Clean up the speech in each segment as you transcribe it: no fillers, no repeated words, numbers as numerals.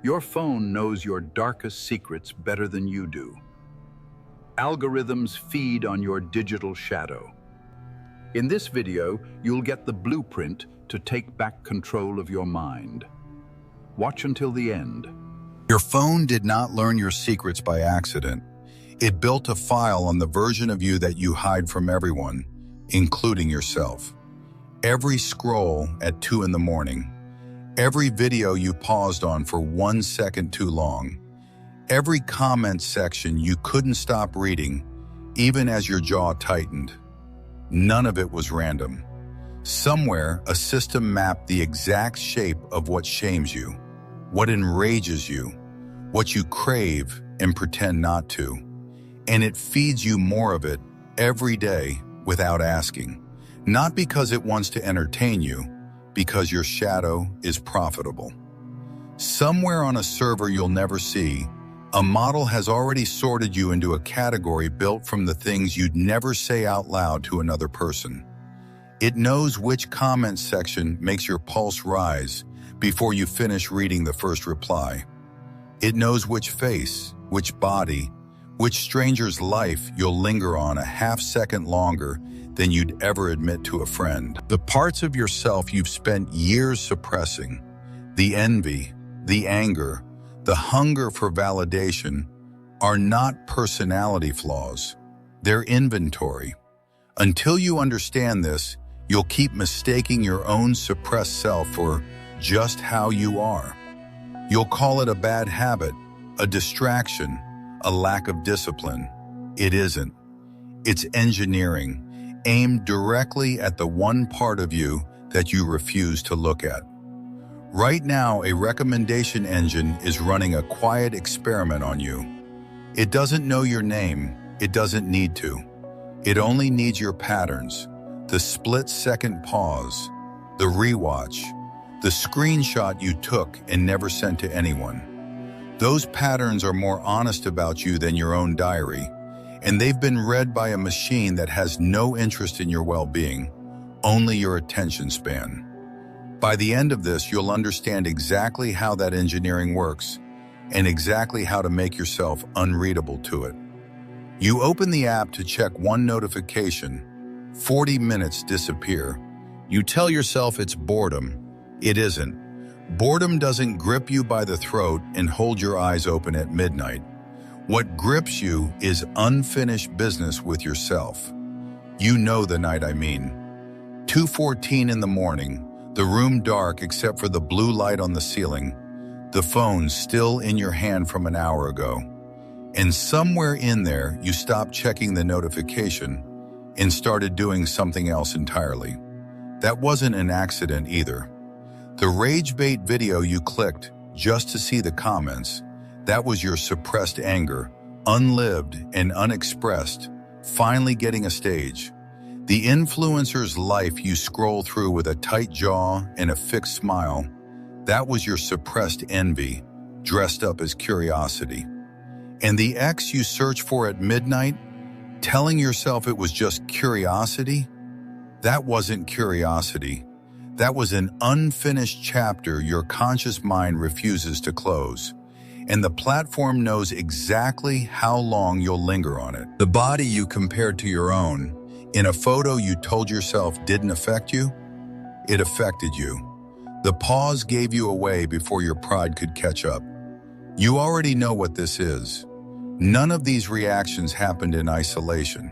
Your phone knows your darkest secrets better than you do. Algorithms feed on your digital shadow. In this video, you'll get the blueprint to take back control of your mind. Watch until the end. Your phone did not learn your secrets by accident. It built a file on the version of you that you hide from everyone, including yourself. Every scroll at 2 in the morning, every video you paused on for 1 second too long, every comment section you couldn't stop reading, even as your jaw tightened. None of it was random. Somewhere, a system mapped the exact shape of what shames you, what enrages you, what you crave and pretend not to. And it feeds you more of it every day without asking. Not because it wants to entertain you, because your shadow is profitable. Somewhere on a server you'll never see, a model has already sorted you into a category built from the things you'd never say out loud to another person. It knows which comment section makes your pulse rise before you finish reading the first reply. It knows which face, which body, which stranger's life you'll linger on a half-second longer than you'd ever admit to a friend. The parts of yourself you've spent years suppressing, the envy, the anger, the hunger for validation, are not personality flaws. They're inventory. Until you understand this, you'll keep mistaking your own suppressed self for just how you are. You'll call it a bad habit, a distraction, a lack of discipline. It isn't. It's engineering, aimed directly at the one part of you that you refuse to look at. Right now, a recommendation engine is running a quiet experiment on you. It doesn't know your name. It doesn't need to. It only needs your patterns, the split-second pause, the rewatch, the screenshot you took and never sent to anyone. Those patterns are more honest about you than your own diary, and they've been read by a machine that has no interest in your well-being, only your attention span. By the end of this, you'll understand exactly how that engineering works and exactly how to make yourself unreadable to it. You open the app to check one notification, 40 minutes disappear. You tell yourself it's boredom. It isn't. Boredom doesn't grip you by the throat and hold your eyes open at midnight. What grips you is unfinished business with yourself. You know the night I mean. 2:14 in the morning, the room dark except for the blue light on the ceiling, the phone still in your hand from an hour ago. And somewhere in there, you stopped checking the notification and started doing something else entirely. That wasn't an accident either. The rage bait video you clicked just to see the comments, that was your suppressed anger, unlived and unexpressed, finally getting a stage. The influencer's life you scroll through with a tight jaw and a fixed smile, that was your suppressed envy, dressed up as curiosity. And the ex you search for at midnight, telling yourself it was just curiosity, that wasn't curiosity. That was an unfinished chapter your conscious mind refuses to close. And the platform knows exactly how long you'll linger on it. The body you compared to your own, in a photo you told yourself didn't affect you, it affected you. The pause gave you away before your pride could catch up. You already know what this is. None of these reactions happened in isolation.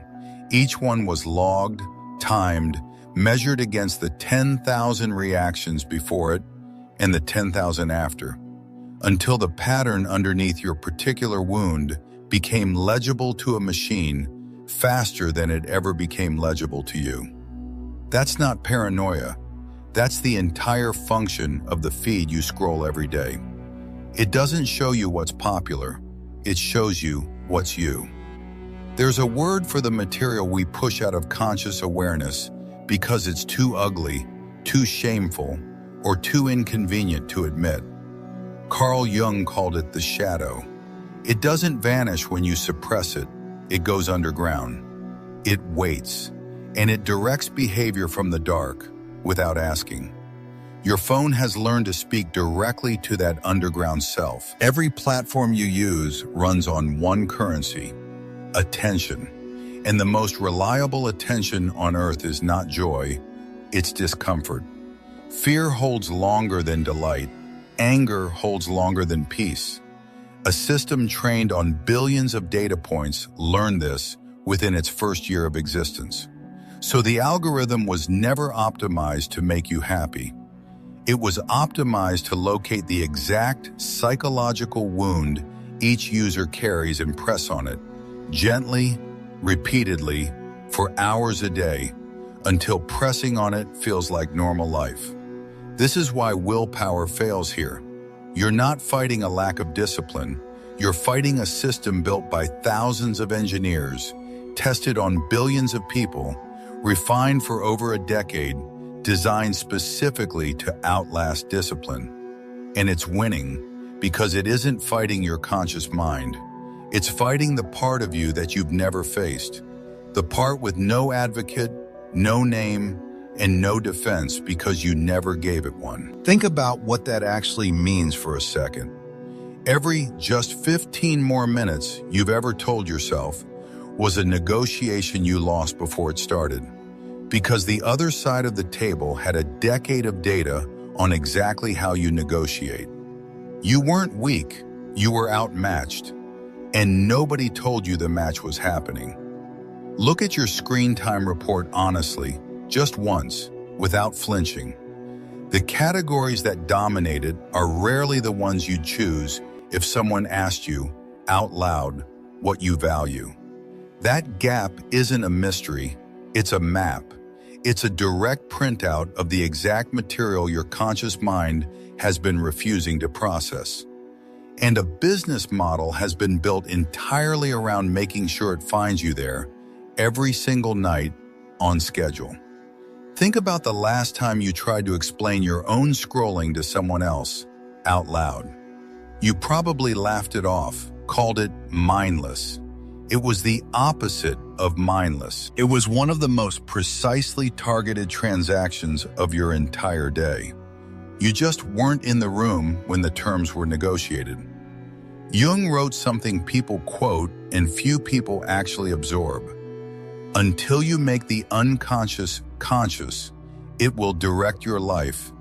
Each one was logged, timed, measured against the 10,000 reactions before it and the 10,000 after, until the pattern underneath your particular wound became legible to a machine faster than it ever became legible to you. That's not paranoia. That's the entire function of the feed you scroll every day. It doesn't show you what's popular. It shows you what's you. There's a word for the material we push out of conscious awareness because it's too ugly, too shameful, or too inconvenient to admit. Carl Jung called it the shadow. It doesn't vanish when you suppress it. It goes underground. It waits, and it directs behavior from the dark without asking. Your phone has learned to speak directly to that underground self. Every platform you use runs on one currency: attention. And the most reliable attention on earth is not joy, it's discomfort. Fear holds longer than delight. Anger holds longer than peace. A system trained on billions of data points learned this within its first year of existence. So the algorithm was never optimized to make you happy. It was optimized to locate the exact psychological wound each user carries and press on it, gently, repeatedly, for hours a day, until pressing on it feels like normal life. This is why willpower fails here. You're not fighting a lack of discipline. You're fighting a system built by thousands of engineers, tested on billions of people, refined for over a decade, designed specifically to outlast discipline. And it's winning because it isn't fighting your conscious mind. It's fighting the part of you that you've never faced. The part with no advocate, no name, and no defense because you never gave it one. Think about what that actually means for a second. Every just 15 more minutes you've ever told yourself was a negotiation you lost before it started, because the other side of the table had a decade of data on exactly how you negotiate. You weren't weak, you were outmatched, and nobody told you the match was happening. Look at your screen time report honestly, just once, without flinching. The categories that dominated are rarely the ones you'd choose if someone asked you, out loud, what you value. That gap isn't a mystery, it's a map. It's a direct printout of the exact material your conscious mind has been refusing to process. And a business model has been built entirely around making sure it finds you there, every single night, on schedule. Think about the last time you tried to explain your own scrolling to someone else, out loud. You probably laughed it off, called it mindless. It was the opposite of mindless. It was one of the most precisely targeted transactions of your entire day. You just weren't in the room when the terms were negotiated. Jung wrote something people quote and few people actually absorb. Until you make the unconscious conscious, it will direct your life,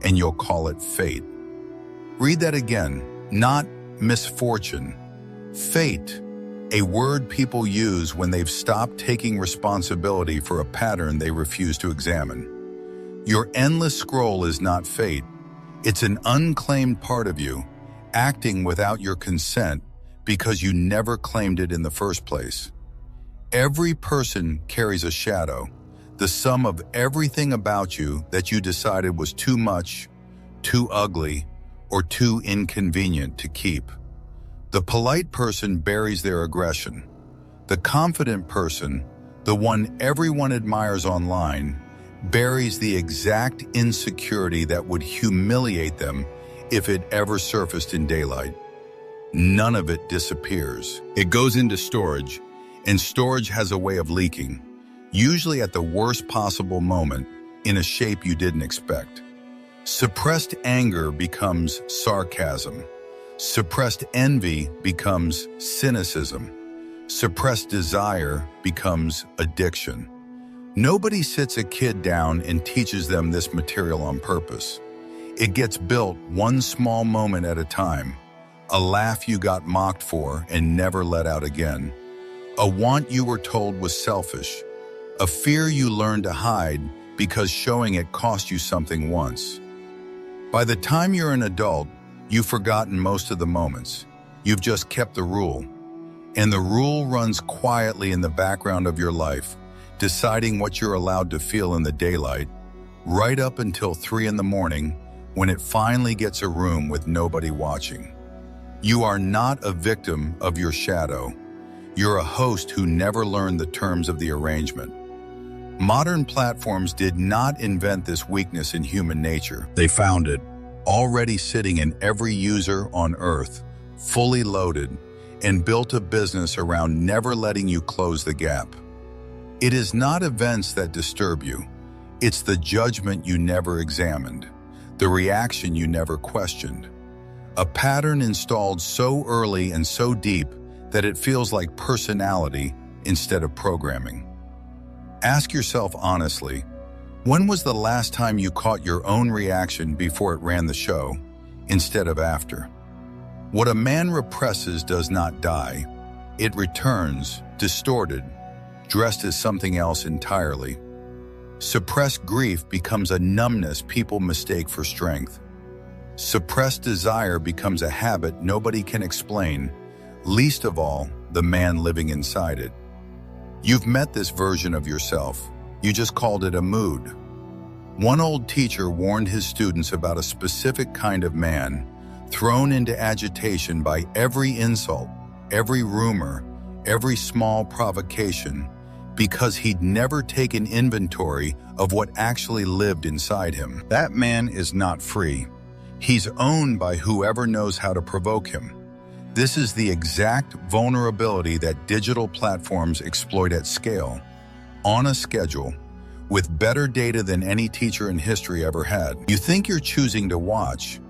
and you'll call it fate. Read that again, not misfortune. Fate, a word people use when they've stopped taking responsibility for a pattern they refuse to examine. Your endless scroll is not fate. It's an unclaimed part of you, acting without your consent because you never claimed it in the first place. Every person carries a shadow, the sum of everything about you that you decided was too much, too ugly, or too inconvenient to keep. The polite person buries their aggression. The confident person, the one everyone admires online, buries the exact insecurity that would humiliate them if it ever surfaced in daylight. None of it disappears. It goes into storage, and storage has a way of leaking, usually at the worst possible moment, in a shape you didn't expect. Suppressed anger becomes sarcasm. Suppressed envy becomes cynicism. Suppressed desire becomes addiction. Nobody sits a kid down and teaches them this material on purpose. It gets built one small moment at a time. A laugh you got mocked for and never let out again. A want you were told was selfish. A fear you learned to hide because showing it cost you something once. By the time you're an adult, you've forgotten most of the moments. You've just kept the rule. And the rule runs quietly in the background of your life, deciding what you're allowed to feel in the daylight, right up until 3 in the morning, when it finally gets a room with nobody watching. You are not a victim of your shadow. You're a host who never learned the terms of the arrangement. Modern platforms did not invent this weakness in human nature. They found it, already sitting in every user on Earth, fully loaded, and built a business around never letting you close the gap. It is not events that disturb you. It's the judgment you never examined. the reaction you never questioned. A pattern installed so early and so deep that it feels like personality instead of programming. Ask yourself honestly, when was the last time you caught your own reaction before it ran the show, instead of after? What a man represses does not die. It returns, distorted, dressed as something else entirely. Suppressed grief becomes a numbness people mistake for strength. Suppressed desire becomes a habit nobody can explain, least of all, the man living inside it. You've met this version of yourself. You just called it a mood. One old teacher warned his students about a specific kind of man thrown into agitation by every insult, every rumor, every small provocation, because he'd never taken inventory of what actually lived inside him. That man is not free. He's owned by whoever knows how to provoke him. This is the exact vulnerability that digital platforms exploit at scale, on a schedule, with better data than any teacher in history ever had. You think you're choosing to watch.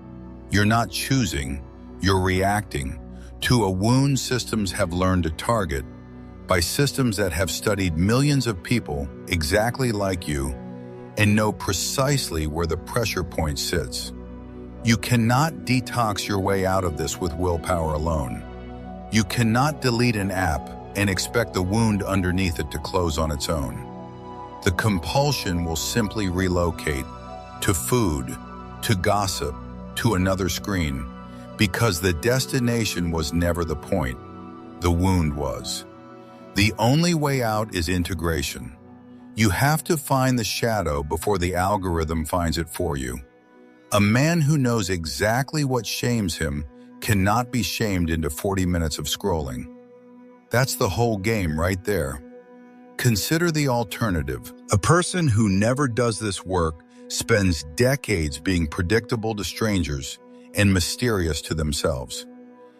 You're not choosing, you're reacting to a wound systems have learned to target, by systems that have studied millions of people exactly like you and know precisely where the pressure point sits. You cannot detox your way out of this with willpower alone. You cannot delete an app and expect the wound underneath it to close on its own. The compulsion will simply relocate to food, to gossip, to another screen, because the destination was never the point. The wound was. The only way out is integration. You have to find the shadow before the algorithm finds it for you. A man who knows exactly what shames him cannot be shamed into 40 minutes of scrolling. That's the whole game right there. Consider the alternative. A person who never does this work spends decades being predictable to strangers and mysterious to themselves.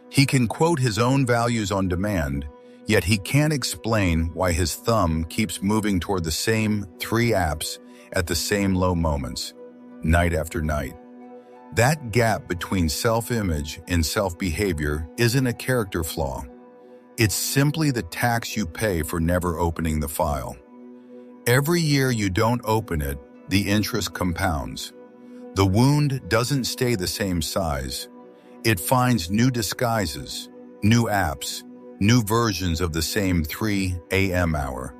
He can quote his own values on demand, yet he can't explain why his thumb keeps moving toward the same 3 apps at the same low moments, night after night. That gap between self-image and self-behavior isn't a character flaw. It's simply the tax you pay for never opening the file. Every year you don't open it, the interest compounds. The wound doesn't stay the same size. It finds new disguises, new apps, new versions of the same 3 a.m. hour.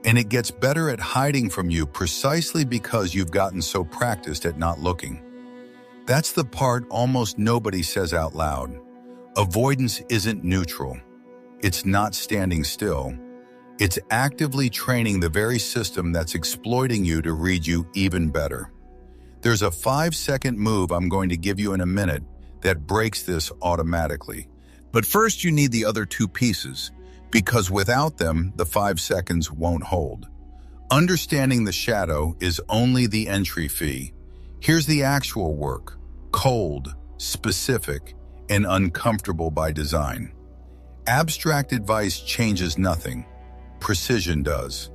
And it gets better at hiding from you precisely because you've gotten so practiced at not looking. That's the part almost nobody says out loud. Avoidance isn't neutral. It's not standing still. It's actively training the very system that's exploiting you to read you even better. There's a 5-second move I'm going to give you in a minute that breaks this automatically. But first you need the other 2 pieces, because without them, the 5 seconds won't hold. Understanding the shadow is only the entry fee. Here's the actual work, cold, specific, and uncomfortable by design. Abstract advice changes nothing. Precision does.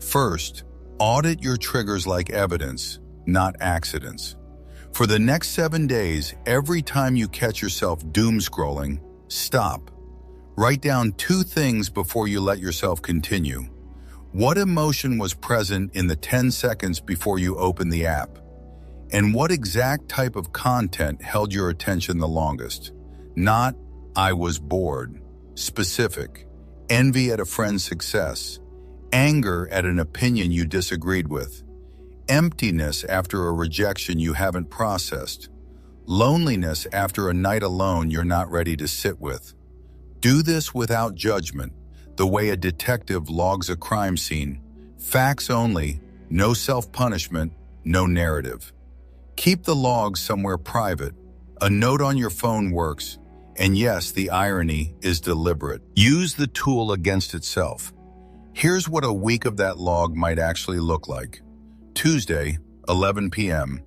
First, audit your triggers like evidence, not accidents. For the next 7 days, every time you catch yourself doom scrolling, stop. Write down 2 things before you let yourself continue. What emotion was present in the 10 seconds before you opened the app? And what exact type of content held your attention the longest? Not, I was bored. Specific. Envy at a friend's success. Anger at an opinion you disagreed with. Emptiness after a rejection you haven't processed. Loneliness after a night alone you're not ready to sit with. Do this without judgment, the way a detective logs a crime scene. Facts only, no self-punishment, no narrative. Keep the logs somewhere private. A note on your phone works. And yes, the irony is deliberate. Use the tool against itself. Here's what a week of that log might actually look like. Tuesday, 11 p.m.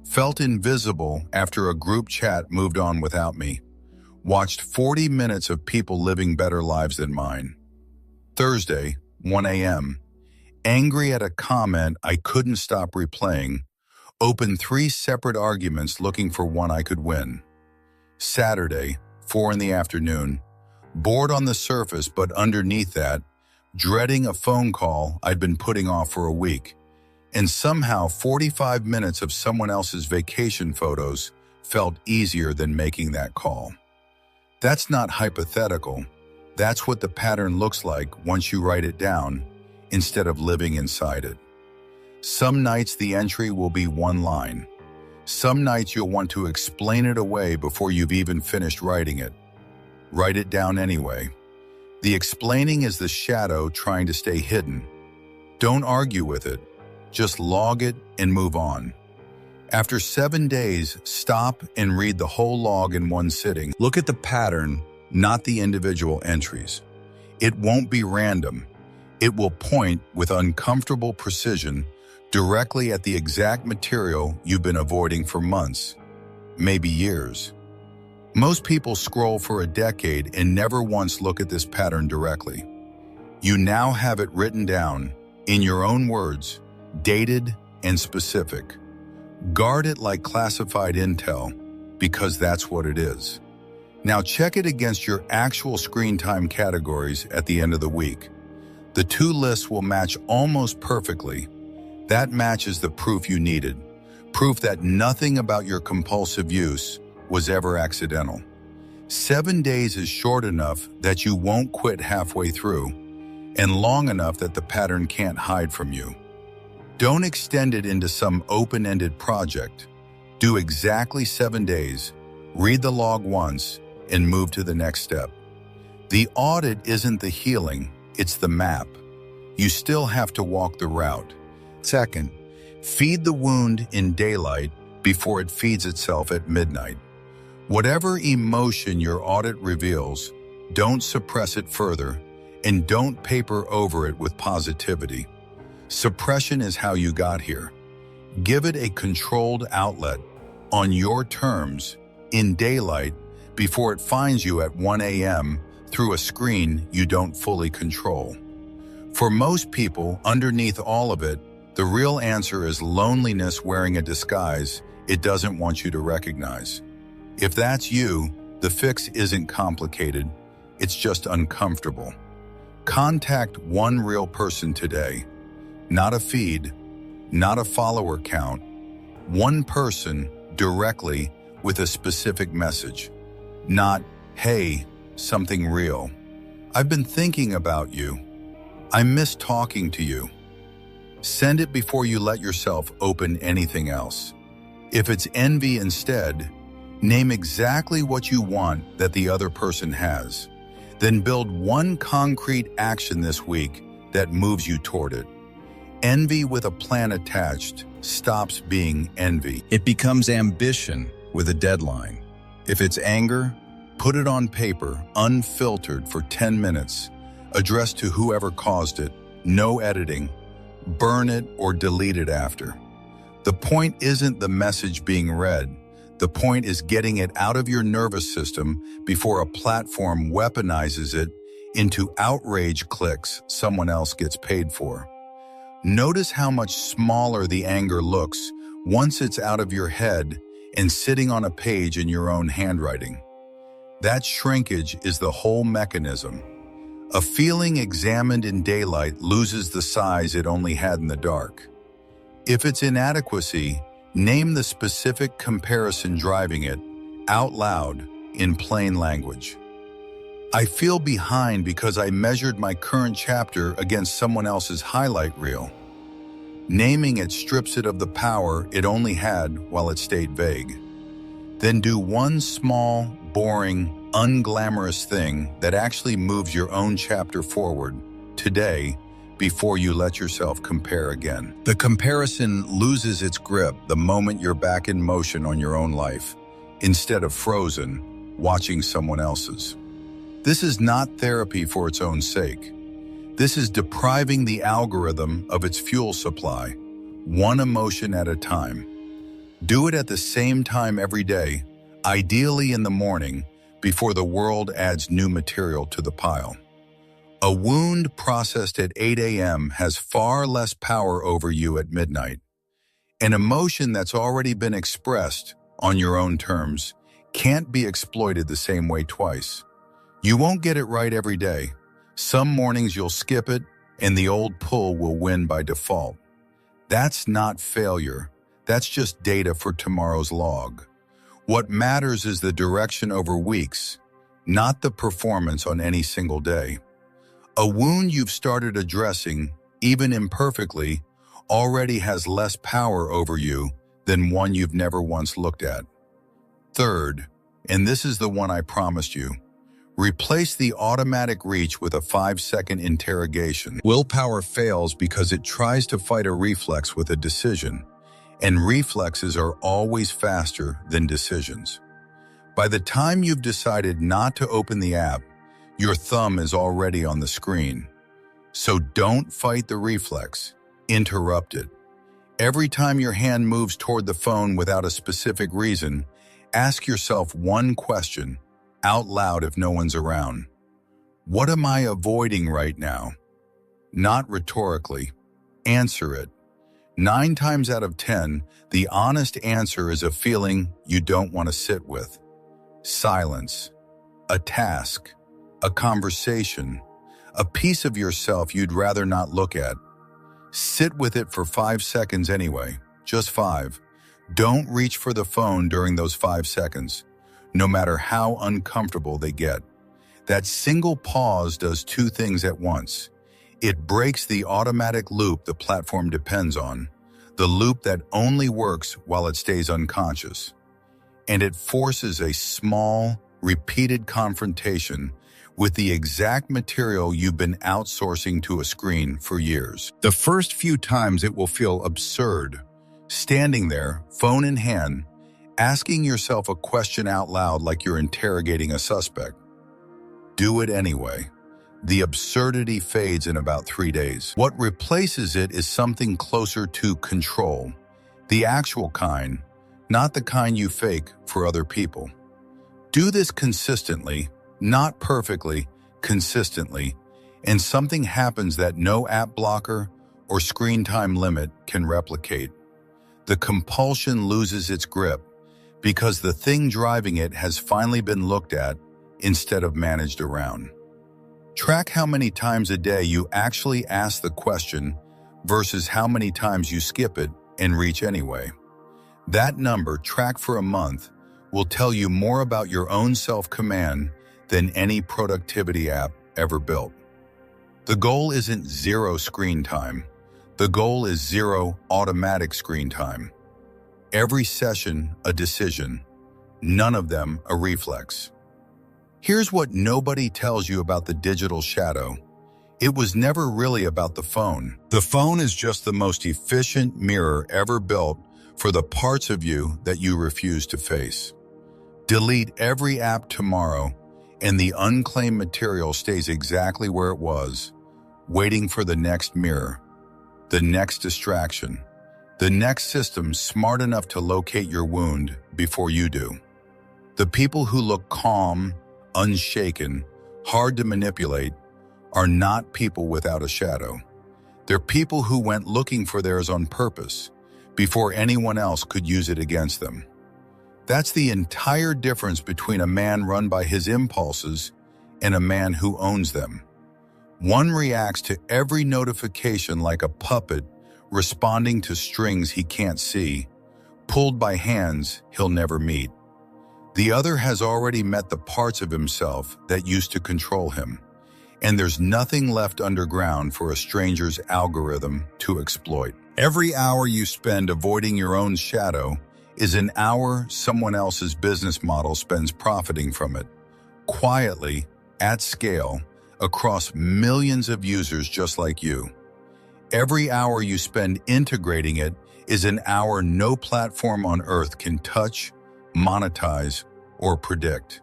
Felt invisible after a group chat moved on without me. Watched 40 minutes of people living better lives than mine. Thursday, 1 a.m. Angry at a comment I couldn't stop replaying. Opened 3 separate arguments looking for one I could win. Saturday, 4 in the afternoon, bored on the surface but underneath that, dreading a phone call I'd been putting off for a week. And somehow 45 minutes of someone else's vacation photos felt easier than making that call. That's not hypothetical. That's what the pattern looks like once you write it down instead of living inside it. Some nights the entry will be one line. Some nights you'll want to explain it away before you've even finished writing it. Write it down anyway. The explaining is the shadow trying to stay hidden. Don't argue with it. Just log it and move on. After 7 days, stop and read the whole log in one sitting. Look at the pattern, not the individual entries. It won't be random. It will point with uncomfortable precision directly at the exact material you've been avoiding for months, maybe years. Most people scroll for a decade and never once look at this pattern directly. You now have it written down, in your own words, dated and specific. Guard it like classified intel, because that's what it is. Now check it against your actual screen time categories at the end of the week. The 2 lists will match almost perfectly. That matches the proof you needed. Proof that nothing about your compulsive use was ever accidental. 7 days is short enough that you won't quit halfway through, and long enough that the pattern can't hide from you. Don't extend it into some open-ended project. Do exactly 7 days, read the log once, and move to the next step. The audit isn't the healing, it's the map. You still have to walk the route. Second, feed the wound in daylight before it feeds itself at midnight. Whatever emotion your audit reveals, don't suppress it further, and don't paper over it with positivity. Suppression is how you got here. Give it a controlled outlet, on your terms, in daylight, before it finds you at 1 a.m. through a screen you don't fully control. For most people, underneath all of it, the real answer is loneliness wearing a disguise it doesn't want you to recognize. If that's you, the fix isn't complicated, it's just uncomfortable. Contact one real person today. Not a feed, not a follower count. One person directly with a specific message. Not, hey, something real. I've been thinking about you. I miss talking to you. Send it before you let yourself open anything else. If it's envy instead, name exactly what you want that the other person has. Then build one concrete action this week that moves you toward it. Envy with a plan attached stops being envy. It becomes ambition with a deadline. If it's anger, put it on paper, unfiltered for 10 minutes, addressed to whoever caused it, no editing, burn it or delete it after. The point isn't the message being read. The point is getting it out of your nervous system before a platform weaponizes it into outrage clicks someone else gets paid for. Notice how much smaller the anger looks once it's out of your head and sitting on a page in your own handwriting. That shrinkage is the whole mechanism. A feeling examined in daylight loses the size it only had in the dark. If it's inadequacy, name the specific comparison driving it out loud in plain language. I feel behind because I measured my current chapter against someone else's highlight reel. Naming it strips it of the power it only had while it stayed vague. Then do one small, boring, unglamorous thing that actually moves your own chapter forward today before you let yourself compare again. The comparison loses its grip the moment you're back in motion on your own life, instead of frozen, watching someone else's. This is not therapy for its own sake. This is depriving the algorithm of its fuel supply, one emotion at a time. Do it at the same time every day, ideally in the morning, before the world adds new material to the pile. A wound processed at 8 a.m. has far less power over you at midnight. An emotion that's already been expressed on your own terms can't be exploited the same way twice. You won't get it right every day. Some mornings you'll skip it, and the old pull will win by default. That's not failure. That's just data for tomorrow's log. What matters is the direction over weeks, not the performance on any single day. A wound you've started addressing, even imperfectly, already has less power over you than one you've never once looked at. Third, and this is the one I promised you, replace the automatic reach with a 5-second interrogation. Willpower fails because it tries to fight a reflex with a decision, and reflexes are always faster than decisions. By the time you've decided not to open the app, your thumb is already on the screen. So don't fight the reflex, interrupt it. Every time your hand moves toward the phone without a specific reason, ask yourself one question, out loud if no one's around. What am I avoiding right now? Not rhetorically. Answer it. 9 times out of 10, the honest answer is a feeling you don't want to sit with. Silence. A task. A conversation. A piece of yourself you'd rather not look at. Sit with it for 5 seconds anyway. Just 5. Don't reach for the phone during those 5 seconds, no matter how uncomfortable they get. That single pause does 2 things at once. It breaks the automatic loop the platform depends on, the loop that only works while it stays unconscious. And it forces a small, repeated confrontation with the exact material you've been outsourcing to a screen for years. The first few times it will feel absurd, standing there, phone in hand, asking yourself a question out loud like you're interrogating a suspect. Do it anyway. The absurdity fades in about 3 days. What replaces it is something closer to control, the actual kind, not the kind you fake for other people. Do this consistently, not perfectly, consistently, and something happens that no app blocker or screen time limit can replicate. The compulsion loses its grip because the thing driving it has finally been looked at instead of managed around. Track how many times a day you actually ask the question versus how many times you skip it and reach anyway. That number, tracked for a month, will tell you more about your own self-command than any productivity app ever built. The goal isn't 0 screen time. The goal is 0 automatic screen time. Every session, a decision. None of them a reflex. Here's what nobody tells you about the digital shadow. It was never really about the phone. The phone is just the most efficient mirror ever built for the parts of you that you refuse to face. Delete every app tomorrow, and the unclaimed material stays exactly where it was, waiting for the next mirror, the next distraction, the next system smart enough to locate your wound before you do. The people who look calm, unshaken, hard to manipulate, are not people without a shadow. They're people who went looking for theirs on purpose, before anyone else could use it against them. That's the entire difference between a man run by his impulses and a man who owns them. One reacts to every notification like a puppet responding to strings he can't see, pulled by hands he'll never meet. The other has already met the parts of himself that used to control him, and there's nothing left underground for a stranger's algorithm to exploit. Every hour you spend avoiding your own shadow is an hour someone else's business model spends profiting from it, quietly, at scale, across millions of users just like you. Every hour you spend integrating it is an hour no platform on earth can touch, monetize, or predict.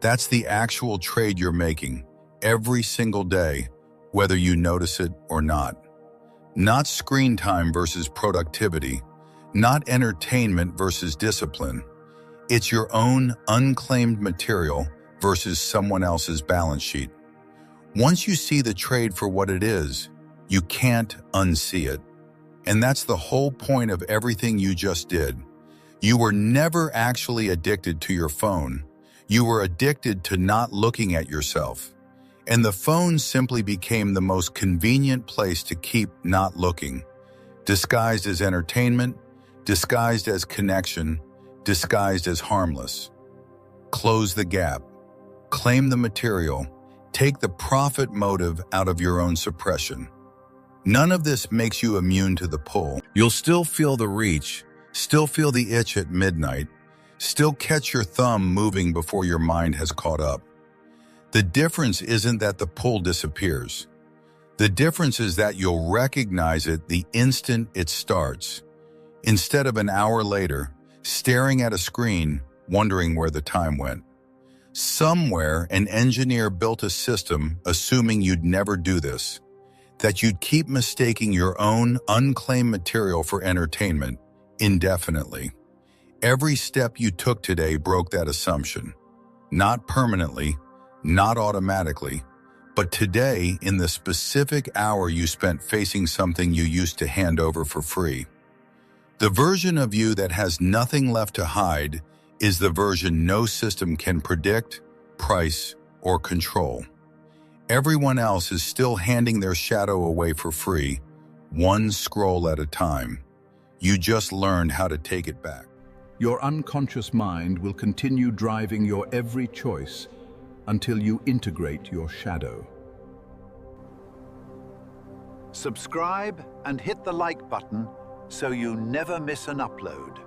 That's the actual trade you're making every single day, whether you notice it or not. Not screen time versus productivity, not entertainment versus discipline. It's your own unclaimed material versus someone else's balance sheet. Once you see the trade for what it is, you can't unsee it. And that's the whole point of everything you just did. You were never actually addicted to your phone. You were addicted to not looking at yourself. And the phone simply became the most convenient place to keep not looking. Disguised as entertainment, disguised as connection, disguised as harmless. Close the gap. Claim the material. Take the profit motive out of your own suppression. None of this makes you immune to the pull. You'll still feel the reach, still feel the itch at midnight, still catch your thumb moving before your mind has caught up. The difference isn't that the pull disappears. The difference is that you'll recognize it the instant it starts, instead of an hour later, staring at a screen, wondering where the time went. Somewhere, an engineer built a system assuming you'd never do this, that you'd keep mistaking your own unclaimed material for entertainment indefinitely. Every step you took today broke that assumption. Not permanently, not automatically, but today in the specific hour you spent facing something you used to hand over for free. The version of you that has nothing left to hide is the version no system can predict, price, or control. Everyone else is still handing their shadow away for free, one scroll at a time. You just learned how to take it back. Your unconscious mind will continue driving your every choice until you integrate your shadow. Subscribe and hit the like button so you never miss an upload.